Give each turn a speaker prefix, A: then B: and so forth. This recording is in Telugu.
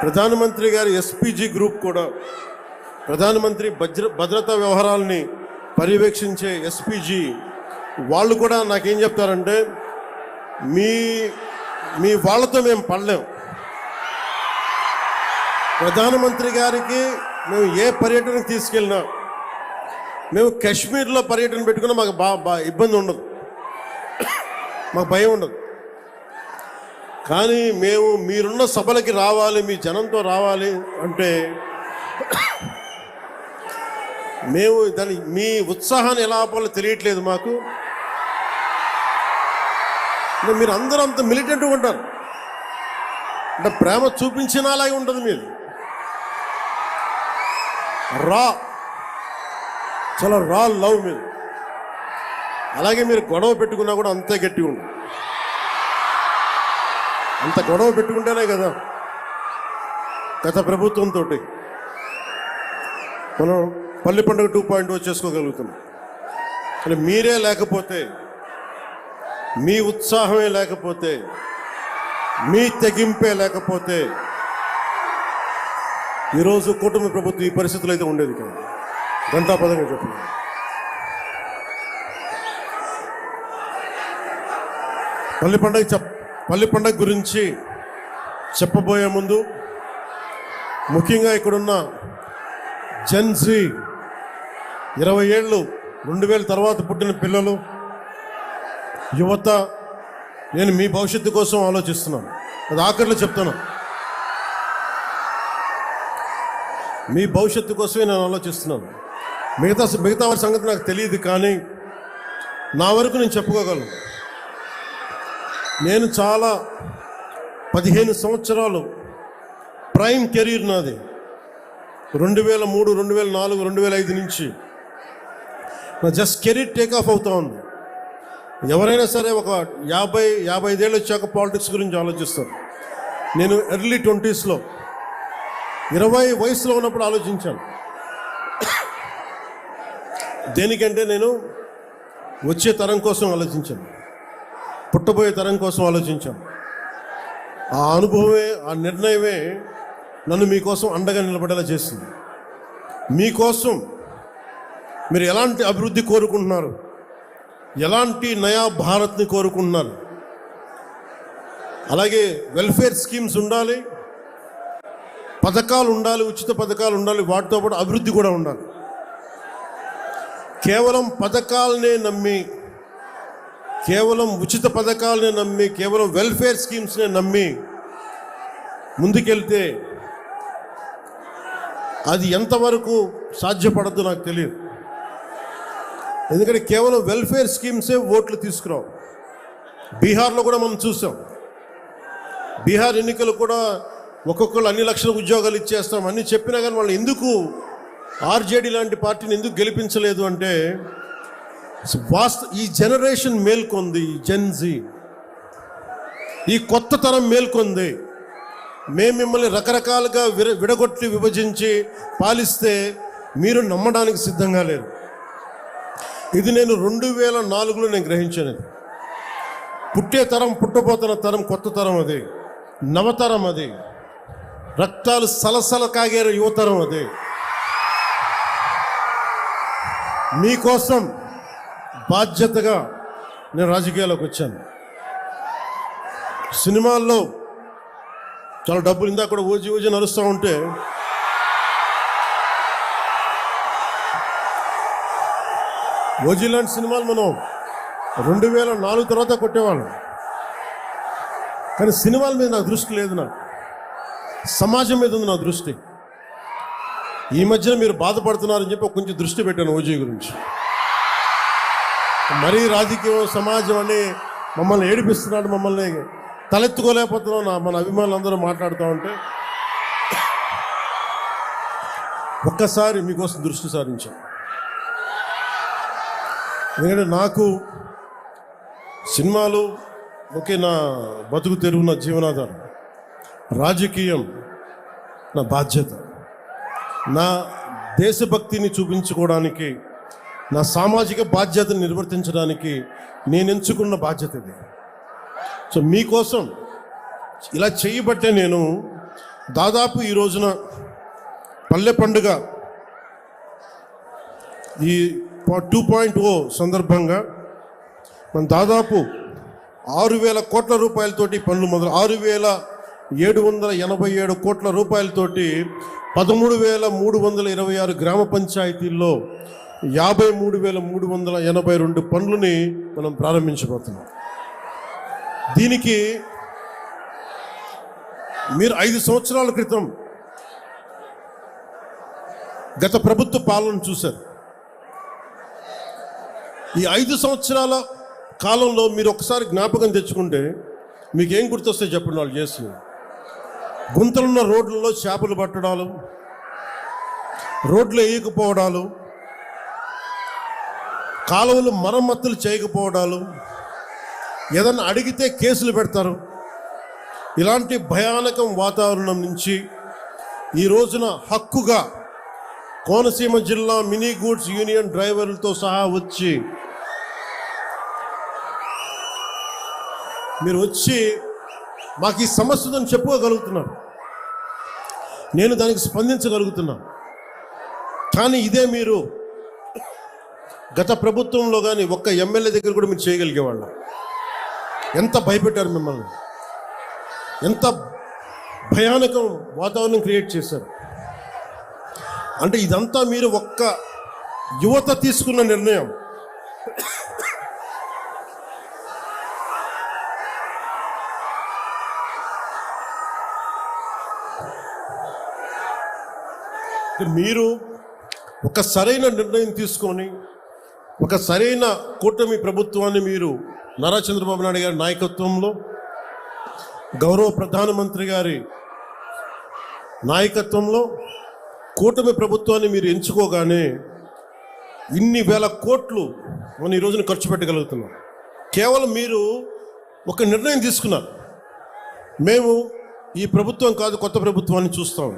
A: ప్రధానమంత్రి గారి ఎస్పీజీ గ్రూప్ కూడా ప్రధానమంత్రి భద్రతా వ్యవహారాలని పర్యవేక్షించే ఎస్పీజీ వాళ్ళు కూడా నాకేం చెప్తారంటే మీ వాళ్ళతో మేము పడలేం. ప్రధానమంత్రి గారికి మేము ఏ పర్యటనకు తీసుకెళ్ళినా, మేము కాశ్మీర్లో పర్యటన పెట్టుకున్నా మాకు ఇబ్బంది ఉండదు, మాకు భయం ఉండదు. కానీ మేము మీరున్న సభలకి రావాలి, మీ జనంతో రావాలి అంటే మేము దాని మీ ఉత్సాహాన్ని ఎలా ఆపాలో తెలియట్లేదు మాకు. మీరు అందరూ అంత మిలిటెంట్గా ఉంటారు అంటే ప్రేమ చూపించినలాగే ఉంటుంది మీది. చాలా రా లవ్ మీరు. అలాగే మీరు గొడవ పెట్టుకున్నా కూడా అంతే గట్టిగా ఉంటుంది. అంత గొడవ పెట్టుకుంటేనే కదా గత ప్రభుత్వంతో మనం పల్లి పండుగ 2.0 చేసుకోగలుగుతున్నాం. కానీ మీరే లేకపోతే, మీ ఉత్సాహమే లేకపోతే, మీ తెగింపే లేకపోతే ఈరోజు కుటుంబ ప్రభుత్వం ఈ పరిస్థితులు అయితే ఉండేది కాదు. గంటాపదంగా చెప్తున్నాను. పల్లి పండుగ గురించి చెప్పబోయే ముందు ముఖ్యంగా ఇక్కడున్న జెన్జీ 20 ఏళ్ళు 2000 తర్వాత పుట్టిన పిల్లలు, యువత, నేను మీ భవిష్యత్తు కోసం ఆలోచిస్తున్నాను. అది ఆఖరిలో చెప్తాను. మీ భవిష్యత్తు కోసమే నేను ఆలోచిస్తున్నాను. మిగతా వారి సంగతి నాకు తెలియదు, కానీ నా వరకు నేను చెప్పుకోగలను. నేను చాలా 15 సంవత్సరాలు ప్రైమ్ కెరీర్ నాది. 2003, 2004, 2005 నుంచి నా జస్ట్ కెరీర్ టేకాఫ్ అవుతా ఉంది. ఎవరైనా సరే ఒక 50-55 ఏళ్ళు వచ్చాక పాలిటిక్స్ గురించి ఆలోచిస్తారు. నేను ఎర్లీ 20స్లో 20 వయసులో ఉన్నప్పుడు ఆలోచించాను. దేనికంటే నేను వచ్చే తరం కోసం ఆలోచించాను, పుట్టబోయే తరం కోసం ఆలోచించాను. ఆ అనుభవమే, ఆ నిర్ణయమే నన్ను మీకోసం అండగా నిలబడేలా చేసింది. మీకోసం మీరు ఎలాంటి అభివృద్ధి కోరుకుంటున్నారు, ఎలాంటి నయా భారత్ని కోరుకుంటున్నారు, అలాగే వెల్ఫేర్ స్కీమ్స్ ఉండాలి, పథకాలు ఉండాలి, ఉచిత పథకాలు ఉండాలి, వాటితో పాటు అభివృద్ధి కూడా ఉండాలి. కేవలం పథకాలనే నమ్మి, కేవలం ఉచిత పథకాలనే నమ్మి, కేవలం వెల్ఫేర్ స్కీమ్స్నే నమ్మి ముందుకెళ్తే అది ఎంతవరకు సాధ్యపడద్దు నాకు తెలియదు. ఎందుకంటే కేవలం వెల్ఫేర్ స్కీమ్సే ఓట్లు తీసుకురావు. బీహార్లో కూడా మనం చూసాం. బీహార్ ఎన్నికలు కూడా ఒక్కొక్కరు అన్ని లక్షల ఉద్యోగాలు ఇచ్చేస్తాం అన్నీ చెప్పినా కానీ వాళ్ళు ఎందుకు ఆర్జేడీ లాంటి పార్టీని ఎందుకు గెలిపించలేదు అంటే ఈ జనరేషన్ మేల్కొంది, ఈ జెన్జీ, ఈ కొత్త తరం మేల్కొంది. మేము మిమ్మల్ని రకరకాలుగా విడగొట్టి విభజించి పాలిస్తే మీరు నమ్మడానికి సిద్ధంగా లేరు. ఇది నేను 2004లో నేను గ్రహించాను. పుట్టే తరం, పుట్టబోతున్న తరం కొత్త తరం, అది నవతరం, అది రక్తాలు సలసల కాగే యువతరం. అది మీకోసం బాధ్యతగా నేను రాజకీయాల్లోకి వచ్చాను. సినిమాల్లో చాలా డబ్బులు ఇందాక కూడా ఊజి నడుస్తూ ఉంటే ఓజీ లాంటి సినిమాలు మనం 2004 తర్వాత కొట్టేవాళ్ళం. కానీ సినిమాల మీద నా దృష్టి లేదు, నాకు సమాజం మీద ఉంది నా దృష్టి. ఈ మధ్యన మీరు బాధపడుతున్నారని చెప్పి కొంచెం దృష్టి పెట్టాను ఓజీ గురించి. మరీ రాజకీయం, సమాజం అని మమ్మల్ని ఏడిపిస్తున్నాడు, మమ్మల్ని తలెత్తుకోలేకపోతున్నాం మన అభిమానులు అందరూ మాట్లాడుతూ ఉంటే ఒక్కసారి మీకోసం దృష్టి సారించాం. ఎందుకంటే నాకు సినిమాలు ఒకే నా బతుకు తెరువు, నా జీవనాధారం. రాజకీయం నా బాధ్యత. నా దేశభక్తిని చూపించుకోవడానికి, నా సామాజిక బాధ్యతను నిర్వర్తించడానికి నేను ఎంచుకున్న బాధ్యత ఇది. సో మీకోసం ఇలా చేయబట్టే నేను దాదాపు ఈ రోజున పల్లె పండుగ ఈ 2.0 సందర్భంగా మనం దాదాపు 6,000 కోట్ల రూపాయలతోటి పనులు మొదలు 6,787 కోట్ల రూపాయలతోటి 13,326 గ్రామ పంచాయతీల్లో 53,382 పనులని మనం ప్రారంభించబోతున్నాం. దీనికి మీరు 5 సంవత్సరాల క్రితం గత ప్రభుత్వ పాలన చూశారు. ఈ 5 సంవత్సరాల కాలంలో మీరు ఒకసారి జ్ఞాపకం తెచ్చుకుంటే మీకు ఏం గుర్తొస్తే చెప్పండి. వాళ్ళు చేస్తుంది గుంతలున్న రోడ్లలో చేపలు పట్టడాలు, రోడ్లు వేయకపోవడాలు, కాలువలు మరమ్మతులు చేయకపోవడాలు, ఏదన్నా అడిగితే కేసులు పెడతారు. ఇలాంటి భయానకం వాతావరణం నుంచి ఈ రోజున హక్కుగా కోనసీమ జిల్లా మినీ గూడ్స్ యూనియన్ డ్రైవర్లతో సహా వచ్చి మీరు వచ్చి మాకు ఈ సమస్య ఉందని చెప్పుకోగలుగుతున్నారు. నేను దానికి స్పందించగలుగుతున్నా. కానీ ఇదే మీరు గత ప్రభుత్వంలో కానీ ఒక్క ఎమ్మెల్యే దగ్గర కూడా మీరు చేయగలిగేవాళ్ళం. ఎంత భయపెట్టారు మిమ్మల్ని, ఎంత భయానకం వాతావరణం క్రియేట్ చేశారు. అంటే ఇదంతా మీరు ఒక్క యువత తీసుకున్న నిర్ణయం. మీరు ఒక సరైన నిర్ణయం తీసుకొని ఒక సరైన కూటమి ప్రభుత్వాన్ని మీరు నారా చంద్రబాబు నాయుడు గారి నాయకత్వంలో, గౌరవ ప్రధానమంత్రి గారి నాయకత్వంలో కూటమి ప్రభుత్వాన్ని మీరు ఎంచుకోగానే ఇన్ని వేల కోట్లు మనం ఈ రోజున ఖర్చు పెట్టగలుగుతున్నాం. కేవలం మీరు ఒక నిర్ణయం తీసుకున్నారు, మేము ఈ ప్రభుత్వం కాదు కొత్త ప్రభుత్వాన్ని చూస్తాం.